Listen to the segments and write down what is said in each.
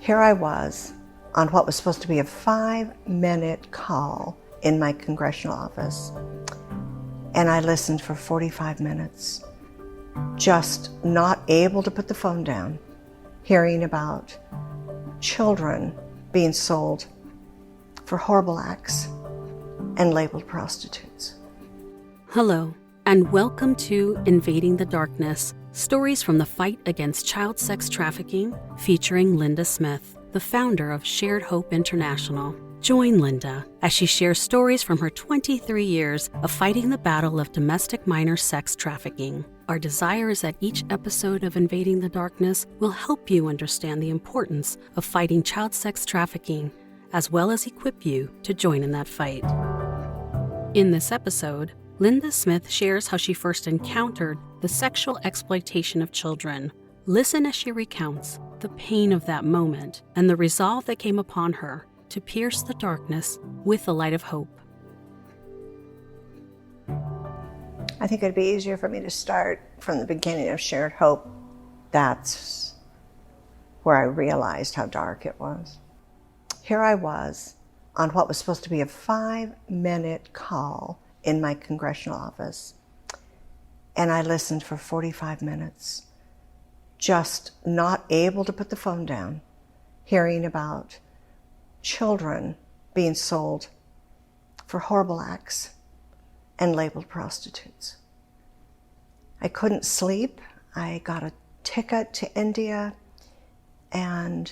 Here I was on what was supposed to be a 5-minute call in my congressional office, and I listened for 45 minutes, just not able to put the phone down, hearing about children being sold for horrible acts and labeled prostitutes. Hello, and welcome to Invading the Darkness, stories from the fight against child sex trafficking, featuring Linda Smith, the founder of Shared Hope International. Join Linda as she shares stories from her 23 years of fighting the battle of domestic minor sex trafficking. Our desire is that each episode of Invading the Darkness will help you understand the importance of fighting child sex trafficking, as well as equip you to join in that fight. In this episode, Linda Smith shares how she first encountered the sexual exploitation of children. Listen as she recounts the pain of that moment and the resolve that came upon her to pierce the darkness with the light of hope. I think it'd be easier for me to start from the beginning of Shared Hope. That's where I realized how dark it was. Here I was on what was supposed to be a 5-minute call in my congressional office, and I listened for 45 minutes, just not able to put the phone down, hearing about children being sold for horrible acts and labeled prostitutes. I couldn't sleep. I got a ticket to India, and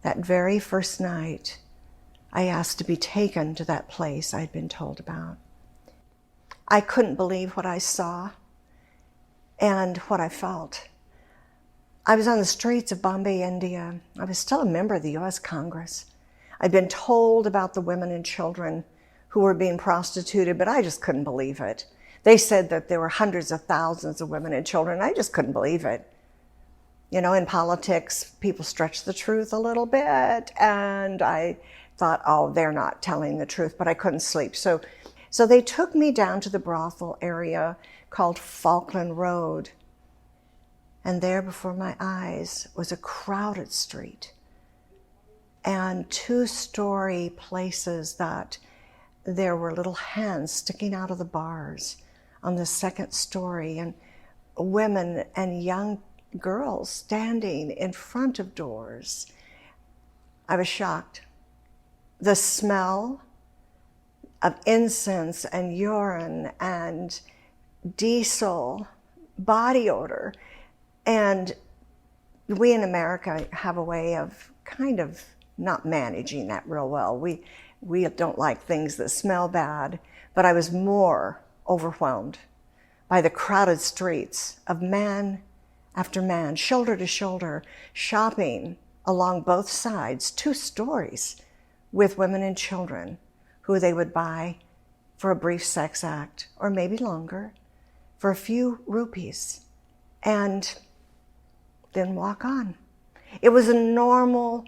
that very first night, I asked to be taken to that place I'd been told about. I couldn't believe what I saw and what I felt. I was on the streets of Bombay, India. I was still a member of the U.S. Congress. I'd been told about the women and children who were being prostituted, but I just couldn't believe it. They said that there were hundreds of thousands of women and children. I just couldn't believe it. You know, in politics, people stretch the truth a little bit, and I thought, oh, they're not telling the truth, but I couldn't sleep. So they took me down to the brothel area called Falkland Road. And there before my eyes was a crowded street and 2-story places that there were little hands sticking out of the bars on the second story, and women and young girls standing in front of doors. I was shocked. The smell of incense and urine and diesel body odor. And we in America have a way of kind of not managing that real well. We don't like things that smell bad, but I was more overwhelmed by the crowded streets of man after man, shoulder to shoulder, shopping along both sides, 2 stories, with women and children who they would buy for a brief sex act, or maybe longer, for a few rupees, and then walk on. It was a normal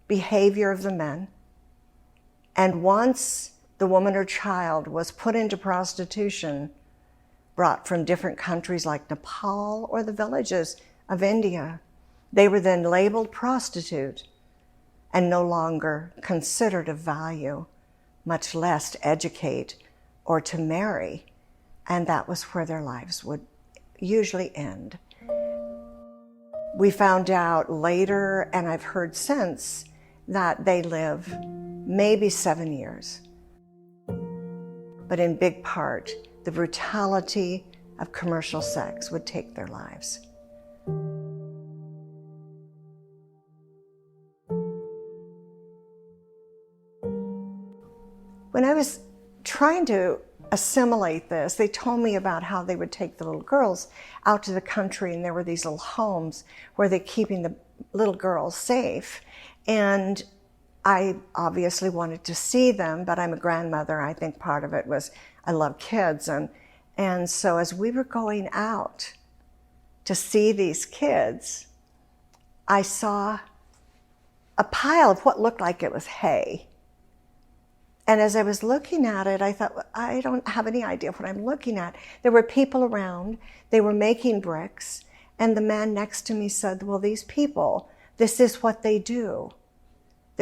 behavior of the men. And once the woman or child was put into prostitution, brought from different countries like Nepal or the villages of India, they were then labeled prostitute and no longer considered of value, much less to educate or to marry. And that was where their lives would usually end. We found out later, and I've heard since, that they live maybe 7 years. But in big part, the brutality of commercial sex would take their lives. When I was trying to assimilate this, they told me about how they would take the little girls out to the country, and there were these little homes where they're keeping the little girls safe. And I obviously wanted to see them, but I'm a grandmother. I think part of it was I love kids. And so as we were going out to see these kids, I saw a pile of what looked like it was hay. And as I was looking at it, I thought, I don't have any idea what I'm looking at. There were people around. They were making bricks. And the man next to me said, well, these people, this is what they do.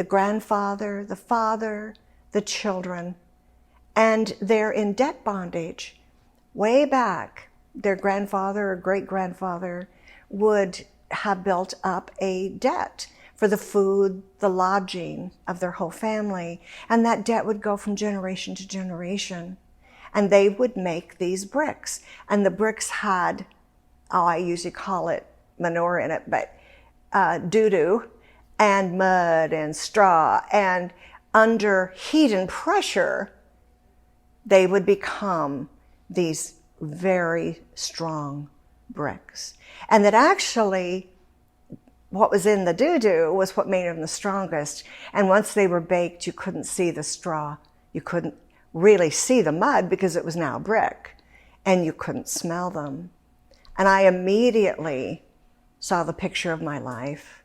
the grandfather, the father, the children, and they're in debt bondage. Way back, their grandfather or great-grandfather would have built up a debt for the food, the lodging of their whole family, and that debt would go from generation to generation. And they would make these bricks, and the bricks had, I usually call it manure in it, but doo-doo and mud and straw, and under heat and pressure, they would become these very strong bricks. And that actually, what was in the doo-doo was what made them the strongest. And once they were baked, you couldn't see the straw. You couldn't really see the mud because it was now brick, and you couldn't smell them. And I immediately saw the picture of my life.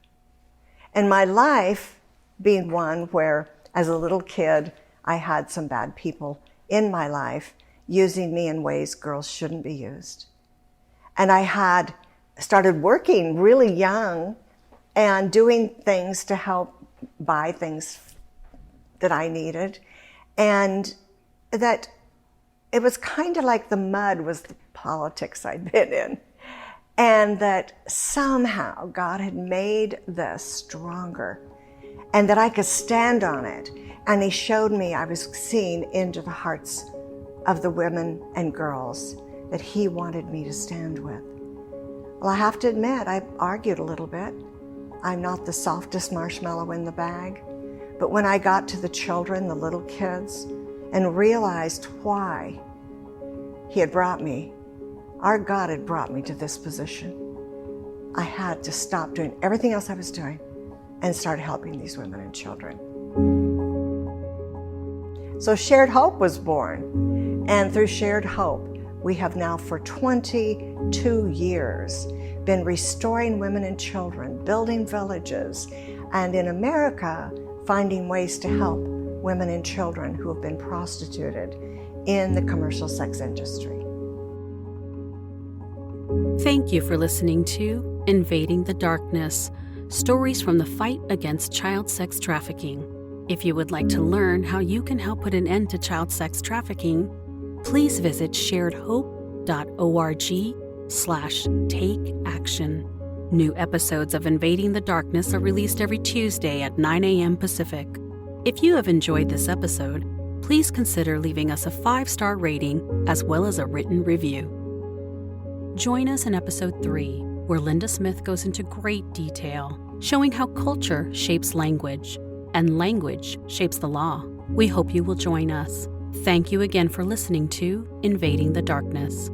And my life being one where, as a little kid, I had some bad people in my life using me in ways girls shouldn't be used. And I had started working really young and doing things to help buy things that I needed. And that it was kind of like the mud was the politics I'd been in. And that somehow God had made this stronger and that I could stand on it. And he showed me I was seeing into the hearts of the women and girls that he wanted me to stand with. Well, I have to admit, I argued a little bit. I'm not the softest marshmallow in the bag. But when I got to the children, the little kids, and realized why he had brought me, our God had brought me to this position, I had to stop doing everything else I was doing and start helping these women and children. So Shared Hope was born. And through Shared Hope, we have now for 22 years been restoring women and children, building villages, and in America, finding ways to help women and children who have been prostituted in the commercial sex industry. Thank you for listening to Invading the Darkness, stories from the fight against child sex trafficking. If you would like to learn how you can help put an end to child sex trafficking, please visit sharedhope.org/takeaction. New episodes of Invading the Darkness are released every Tuesday at 9 a.m. Pacific. If you have enjoyed this episode, please consider leaving us a 5-star rating as well as a written review. Join us in episode 3, where Linda Smith goes into great detail, showing how culture shapes language and language shapes the law. We hope you will join us. Thank you again for listening to Invading the Darkness.